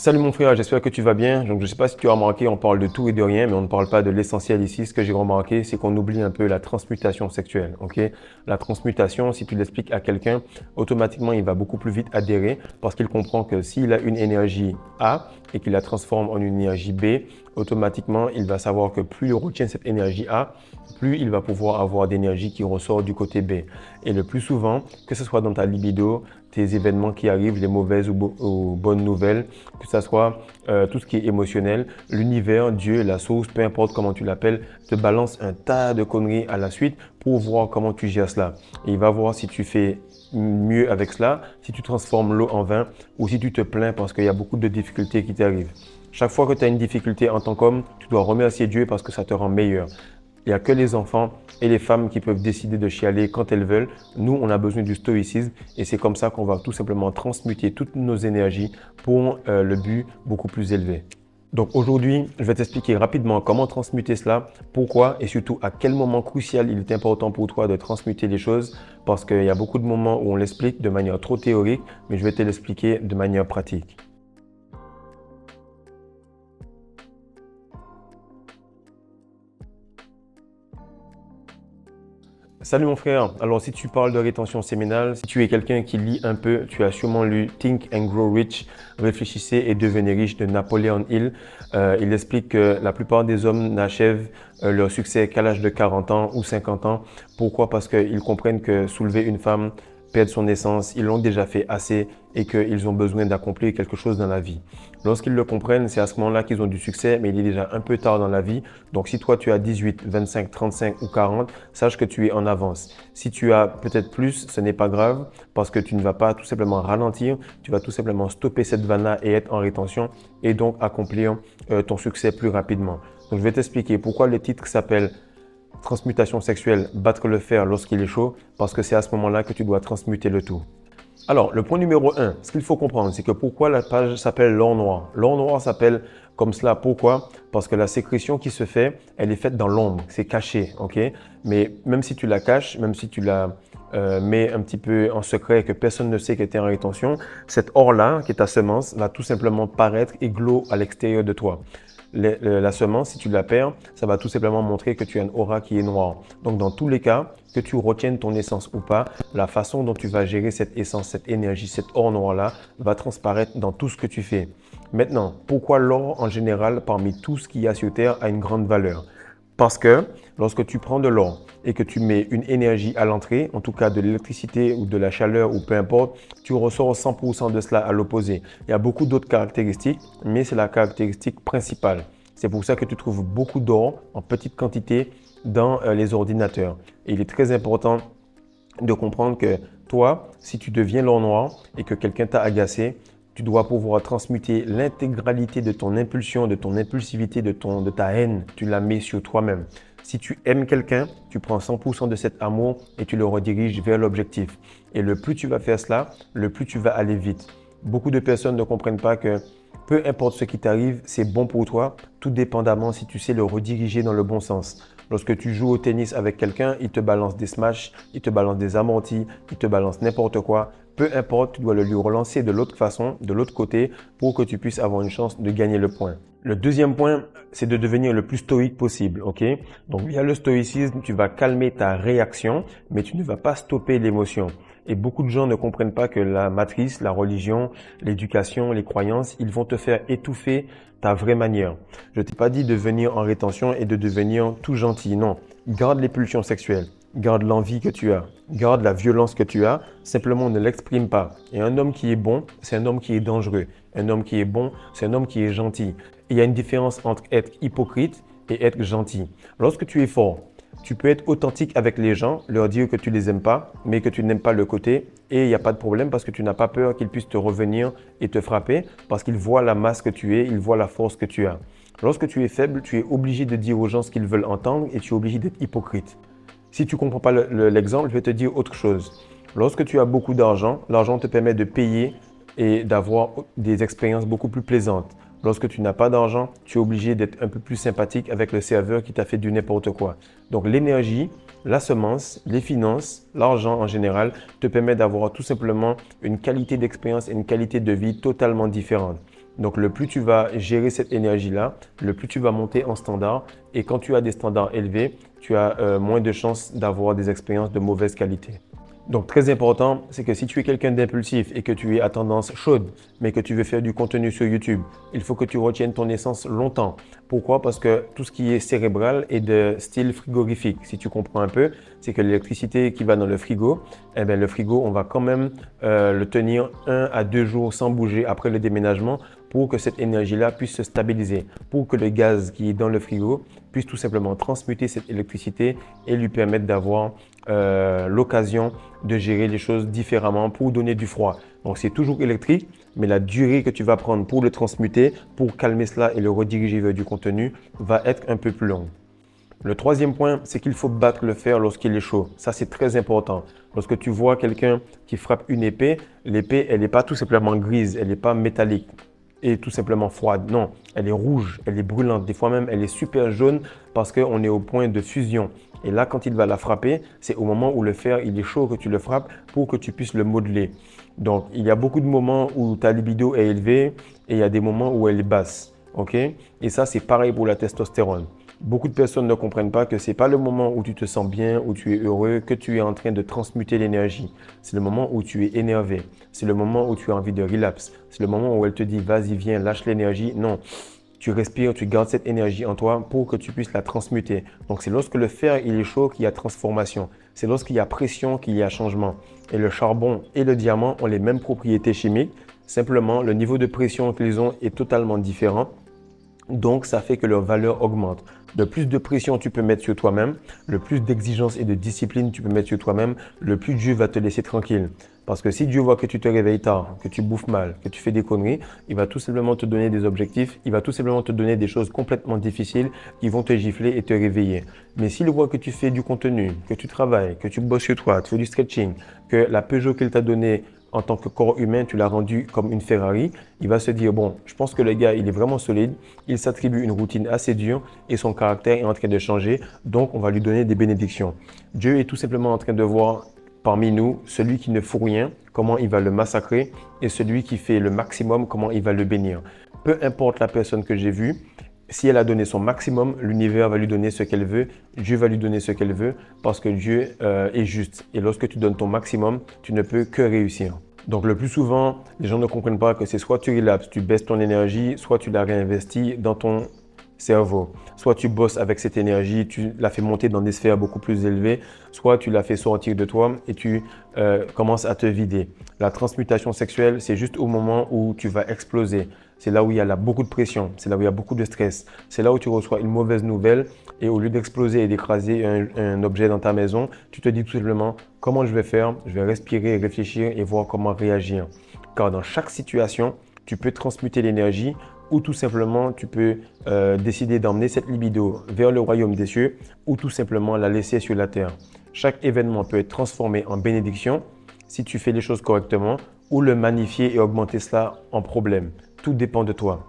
Salut mon frère, j'espère que tu vas bien. Donc je ne sais pas si tu as remarqué, on parle de tout et de rien, mais on ne parle pas de l'essentiel ici. Ce que j'ai remarqué, c'est qu'on oublie un peu la transmutation sexuelle. Ok? La transmutation, si tu l'expliques à quelqu'un, automatiquement il va beaucoup plus vite adhérer parce qu'il comprend que s'il a une énergie A et qu'il la transforme en une énergie B, automatiquement il va savoir que plus il retient cette énergie A, plus il va pouvoir avoir d'énergie qui ressort du côté B. Et le plus souvent, que ce soit dans ta libido, tes événements qui arrivent, les mauvaises ou bonnes nouvelles, que ce soit tout ce qui est émotionnel, l'univers, Dieu, la source, peu importe comment tu l'appelles, te balance un tas de conneries à la suite pour voir comment tu gères cela. Et il va voir si tu fais mieux avec cela, si tu transformes l'eau en vin ou si tu te plains parce qu'il y a beaucoup de difficultés qui t'arrivent. Chaque fois que tu as une difficulté en tant qu'homme, tu dois remercier Dieu parce que ça te rend meilleur. Il n'y a que les enfants et les femmes qui peuvent décider de chialer quand elles veulent. Nous, on a besoin du stoïcisme et c'est comme ça qu'on va tout simplement transmuter toutes nos énergies pour le but beaucoup plus élevé. Donc aujourd'hui, je vais t'expliquer rapidement comment transmuter cela, pourquoi et surtout à quel moment crucial il est important pour toi de transmuter les choses parce qu'il y a beaucoup de moments où on l'explique de manière trop théorique, mais je vais te l'expliquer de manière pratique. Salut mon frère, alors si tu parles de rétention séminale, si tu es quelqu'un qui lit un peu, tu as sûrement lu Think and Grow Rich, Réfléchissez et devenez riche de Napoleon Hill. Il explique que la plupart des hommes n'achèvent leur succès qu'à l'âge de 40 ans ou 50 ans. Pourquoi? Parce qu'ils comprennent que soulever une femme, perdre son essence, ils l'ont déjà fait assez et qu'ils ont besoin d'accomplir quelque chose dans la vie. Lorsqu'ils le comprennent, c'est à ce moment-là qu'ils ont du succès, mais il est déjà un peu tard dans la vie. Donc si toi tu as 18, 25, 35 ou 40, sache que tu es en avance. Si tu as peut-être plus, ce n'est pas grave parce que tu ne vas pas tout simplement ralentir, tu vas tout simplement stopper cette vanne-là et être en rétention et donc accomplir ton succès plus rapidement. Donc je vais t'expliquer pourquoi le titre s'appelle Transmutation sexuelle, battre le fer lorsqu'il est chaud, parce que c'est à ce moment-là que tu dois transmuter le tout. Alors, le point numéro 1, ce qu'il faut comprendre, c'est que pourquoi la page s'appelle l'or noir. L'or noir s'appelle comme cela. Pourquoi? Parce que la sécrétion qui se fait, elle est faite dans l'ombre, c'est caché, ok? Mais même si tu la caches, même si tu la mets un petit peu en secret et que personne ne sait que tu es en rétention, cette or-là, qui est ta semence, va tout simplement paraître et glow à l'extérieur de toi. La semence, si tu la perds, ça va tout simplement montrer que tu as une aura qui est noire. Donc, dans tous les cas, que tu retiennes ton essence ou pas, la façon dont tu vas gérer cette essence, cette énergie, cette or noire-là, va transparaître dans tout ce que tu fais. Maintenant, pourquoi l'or en général, parmi tout ce qu'il y a sur Terre, a une grande valeur? Parce que lorsque tu prends de l'or et que tu mets une énergie à l'entrée, en tout cas de l'électricité ou de la chaleur ou peu importe, tu ressors 100% de cela à l'opposé. Il y a beaucoup d'autres caractéristiques, mais c'est la caractéristique principale. C'est pour ça que tu trouves beaucoup d'or en petite quantité dans les ordinateurs. Et il est très important de comprendre que toi, si tu deviens l'or noir et que quelqu'un t'a agacé, tu dois pouvoir transmuter l'intégralité de ton impulsion, de ton impulsivité, de ta haine. Tu la mets sur toi-même. Si tu aimes quelqu'un, tu prends 100% de cet amour et tu le rediriges vers l'objectif. Et le plus tu vas faire cela, le plus tu vas aller vite. Beaucoup de personnes ne comprennent pas que peu importe ce qui t'arrive, c'est bon pour toi, tout dépendamment si tu sais le rediriger dans le bon sens. Lorsque tu joues au tennis avec quelqu'un, il te balance des smashs, il te balance des amortis, il te balance n'importe quoi. Peu importe, tu dois le lui relancer de l'autre façon, de l'autre côté, pour que tu puisses avoir une chance de gagner le point. Le deuxième point, c'est de devenir le plus stoïque possible, ok? Donc, via le stoïcisme, tu vas calmer ta réaction, mais tu ne vas pas stopper l'émotion. Et beaucoup de gens ne comprennent pas que la matrice, la religion, l'éducation, les croyances, ils vont te faire étouffer ta vraie manière. Je t'ai pas dit de venir en rétention et de devenir tout gentil, non. Garde les pulsions sexuelles. Garde l'envie que tu as, garde la violence que tu as, simplement ne l'exprime pas. Et un homme qui est bon, c'est un homme qui est dangereux. Un homme qui est bon, c'est un homme qui est gentil. Et il y a une différence entre être hypocrite et être gentil. Lorsque tu es fort, tu peux être authentique avec les gens, leur dire que tu les aimes pas, mais que tu n'aimes pas le côté. Et il n'y a pas de problème parce que tu n'as pas peur qu'ils puissent te revenir et te frapper parce qu'ils voient la masse que tu es, ils voient la force que tu as. Lorsque tu es faible, tu es obligé de dire aux gens ce qu'ils veulent entendre et tu es obligé d'être hypocrite. Si tu ne comprends pas l'exemple, je vais te dire autre chose. Lorsque tu as beaucoup d'argent, l'argent te permet de payer et d'avoir des expériences beaucoup plus plaisantes. Lorsque tu n'as pas d'argent, tu es obligé d'être un peu plus sympathique avec le serveur qui t'a fait du n'importe quoi. Donc l'énergie, la semence, les finances, l'argent en général te permet d'avoir tout simplement une qualité d'expérience et une qualité de vie totalement différente. Donc, le plus tu vas gérer cette énergie-là, le plus tu vas monter en standard. Et quand tu as des standards élevés, tu as moins de chances d'avoir des expériences de mauvaise qualité. Donc, très important, c'est que si tu es quelqu'un d'impulsif et que tu es à tendance chaude, mais que tu veux faire du contenu sur YouTube, il faut que tu retiennes ton essence longtemps. Pourquoi? Parce que tout ce qui est cérébral est de style frigorifique. Si tu comprends un peu, c'est que l'électricité qui va dans le frigo, eh bien, le frigo, on va quand même le tenir 1 à 2 jours sans bouger après le déménagement pour que cette énergie-là puisse se stabiliser, pour que le gaz qui est dans le frigo puisse tout simplement transmuter cette électricité et lui permettre d'avoir l'occasion de gérer les choses différemment pour donner du froid. Donc, c'est toujours électrique, mais la durée que tu vas prendre pour le transmuter, pour calmer cela et le rediriger vers du contenu, va être un peu plus longue. Le troisième point, c'est qu'il faut battre le fer lorsqu'il est chaud. Ça, c'est très important. Lorsque tu vois quelqu'un qui frappe une épée, l'épée, elle n'est pas tout simplement grise, elle n'est pas métallique et tout simplement froide. Non, elle est rouge, elle est brûlante. Des fois même, elle est super jaune parce qu'on est au point de fusion. Et là, quand il va la frapper, c'est au moment où le fer il est chaud que tu le frappes pour que tu puisses le modeler. Donc, il y a beaucoup de moments où ta libido est élevée et il y a des moments où elle est basse. Ok? Et ça, c'est pareil pour la testostérone. Beaucoup de personnes ne comprennent pas que ce n'est pas le moment où tu te sens bien, où tu es heureux, que tu es en train de transmuter l'énergie. C'est le moment où tu es énervé. C'est le moment où tu as envie de relapse. C'est le moment où elle te dit, vas-y, viens, lâche l'énergie. Non. Tu respires, tu gardes cette énergie en toi pour que tu puisses la transmuter. Donc, c'est lorsque le fer il est chaud qu'il y a transformation. C'est lorsqu'il y a pression qu'il y a changement. Et le charbon et le diamant ont les mêmes propriétés chimiques. Simplement, le niveau de pression qu'ils ont est totalement différent. Donc, ça fait que leur valeur augmente. Le plus de pression tu peux mettre sur toi-même, le plus d'exigence et de discipline tu peux mettre sur toi-même, le plus Dieu va te laisser tranquille. Parce que si Dieu voit que tu te réveilles tard, que tu bouffes mal, que tu fais des conneries, il va tout simplement te donner des objectifs, il va tout simplement te donner des choses complètement difficiles qui vont te gifler et te réveiller. Mais s'il voit que tu fais du contenu, que tu travailles, que tu bosses sur toi, tu fais du stretching, que la Peugeot qu'il t'a donnée en tant que corps humain, tu l'as rendu comme une Ferrari, il va se dire, bon, je pense que le gars, il est vraiment solide, il s'attribue une routine assez dure et son caractère est en train de changer, donc on va lui donner des bénédictions. Dieu est tout simplement en train de voir parmi nous celui qui ne fout rien, comment il va le massacrer, et celui qui fait le maximum, comment il va le bénir. Peu importe la personne que j'ai vue, si elle a donné son maximum, l'univers va lui donner ce qu'elle veut, Dieu va lui donner ce qu'elle veut, parce que Dieu est juste. Et lorsque tu donnes ton maximum, tu ne peux que réussir. Donc le plus souvent, les gens ne comprennent pas que c'est soit tu relapses, tu baisses ton énergie, soit tu la réinvestis dans ton cerveau. Soit tu bosses avec cette énergie, tu la fais monter dans des sphères beaucoup plus élevées, soit tu la fais sortir de toi et tu commences à te vider. La transmutation sexuelle, c'est juste au moment où tu vas exploser. C'est là où il y a beaucoup de pression, c'est là où il y a beaucoup de stress. C'est là où tu reçois une mauvaise nouvelle et au lieu d'exploser et d'écraser un objet dans ta maison, tu te dis tout simplement comment je vais faire, je vais respirer, réfléchir et voir comment réagir. Car dans chaque situation, tu peux transmuter l'énergie ou tout simplement tu peux décider d'emmener cette libido vers le royaume des cieux ou tout simplement la laisser sur la terre. Chaque événement peut être transformé en bénédiction si tu fais les choses correctement ou le magnifier et augmenter cela en problème. Tout dépend de toi.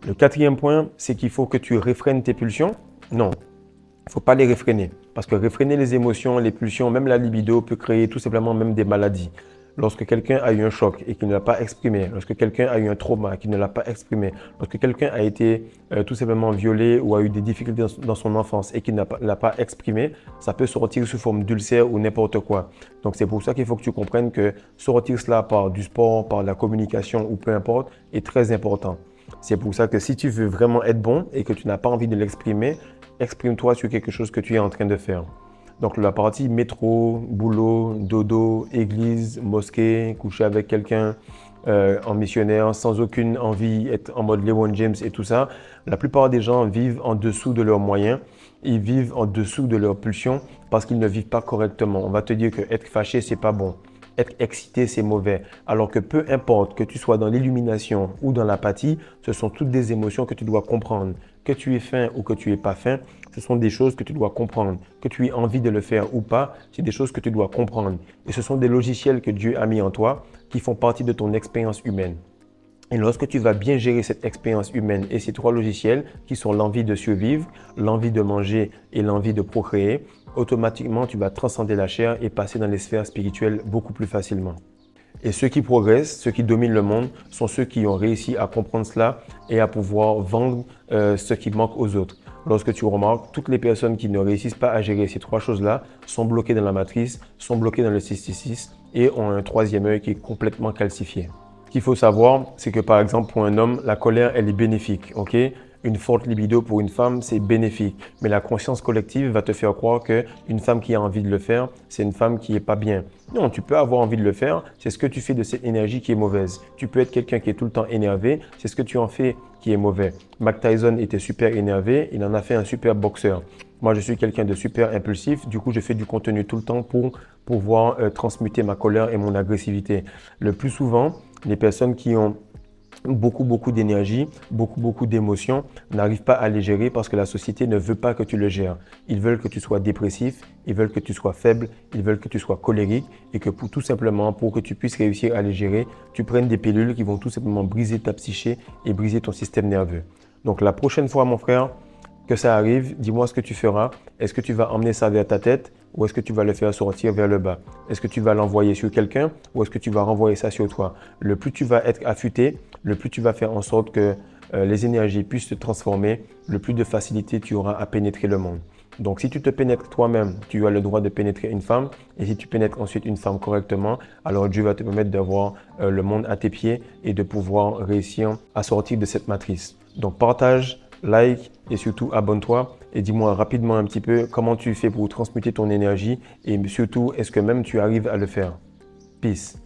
Le quatrième point, c'est qu'il faut que tu réfrènes tes pulsions. Non, il ne faut pas les réfréner. Parce que réfréner les émotions, les pulsions, même la libido peut créer tout simplement même des maladies. Lorsque quelqu'un a eu un choc et qu'il ne l'a pas exprimé, lorsque quelqu'un a eu un trauma et qu'il ne l'a pas exprimé, lorsque quelqu'un a été tout simplement violé ou a eu des difficultés dans son enfance et qu'il ne l'a pas exprimé, ça peut sortir sous forme d'ulcère ou n'importe quoi. Donc c'est pour ça qu'il faut que tu comprennes que sortir cela par du sport, par la communication ou peu importe est très important. C'est pour ça que si tu veux vraiment être bon et que tu n'as pas envie de l'exprimer, exprime-toi sur quelque chose que tu es en train de faire. Donc la partie métro, boulot, dodo, église, mosquée, coucher avec quelqu'un en missionnaire, sans aucune envie, être en mode LeBron James et tout ça, la plupart des gens vivent en dessous de leurs moyens, ils vivent en dessous de leurs pulsions parce qu'ils ne vivent pas correctement. On va te dire que être fâché, c'est pas bon. Être excité, c'est mauvais. Alors que peu importe que tu sois dans l'illumination ou dans l'apathie, ce sont toutes des émotions que tu dois comprendre. Que tu aies faim ou que tu n'aies pas faim, ce sont des choses que tu dois comprendre. Que tu aies envie de le faire ou pas, c'est des choses que tu dois comprendre. Et ce sont des logiciels que Dieu a mis en toi qui font partie de ton expérience humaine. Et lorsque tu vas bien gérer cette expérience humaine et ces trois logiciels qui sont l'envie de survivre, l'envie de manger et l'envie de procréer, automatiquement tu vas transcender la chair et passer dans les sphères spirituelles beaucoup plus facilement. Et ceux qui progressent, ceux qui dominent le monde, sont ceux qui ont réussi à comprendre cela et à pouvoir vendre ce qui manque aux autres. Lorsque tu remarques, toutes les personnes qui ne réussissent pas à gérer ces trois choses-là sont bloquées dans la matrice, sont bloquées dans le 666 et ont un troisième œil qui est complètement calcifié. Ce qu'il faut savoir, c'est que par exemple pour un homme, la colère, elle est bénéfique. Ok? Une forte libido pour une femme, c'est bénéfique. Mais la conscience collective va te faire croire qu'une femme qui a envie de le faire, c'est une femme qui n'est pas bien. Non, tu peux avoir envie de le faire, c'est ce que tu fais de cette énergie qui est mauvaise. Tu peux être quelqu'un qui est tout le temps énervé, c'est ce que tu en fais qui est mauvais. Mike Tyson était super énervé, il en a fait un super boxeur. Moi, je suis quelqu'un de super impulsif, du coup, je fais du contenu tout le temps pour pouvoir transmuter ma colère et mon agressivité. Le plus souvent, les personnes qui ont beaucoup d'énergie, beaucoup d'émotions, n'arrivent pas à les gérer parce que la société ne veut pas que tu le gères. Ils veulent que tu sois dépressif, ils veulent que tu sois faible, ils veulent que tu sois colérique et que tout simplement, pour que tu puisses réussir à les gérer, tu prennes des pilules qui vont tout simplement briser ta psyché et briser ton système nerveux. Donc la prochaine fois, mon frère, que ça arrive, dis-moi ce que tu feras. Est-ce que tu vas emmener ça vers ta tête ou est-ce que tu vas le faire sortir vers le bas? Est-ce que tu vas l'envoyer sur quelqu'un ou est-ce que tu vas renvoyer ça sur toi? Le plus tu vas être affûté, le plus tu vas faire en sorte que les énergies puissent se transformer, le plus de facilité tu auras à pénétrer le monde. Donc, si tu te pénètres toi-même, tu as le droit de pénétrer une femme. Et si tu pénètres ensuite une femme correctement, alors Dieu va te permettre d'avoir le monde à tes pieds et de pouvoir réussir à sortir de cette matrice. Donc, partage, like et surtout abonne-toi et dis-moi rapidement un petit peu comment tu fais pour transmuter ton énergie et surtout, est-ce que même tu arrives à le faire? Peace.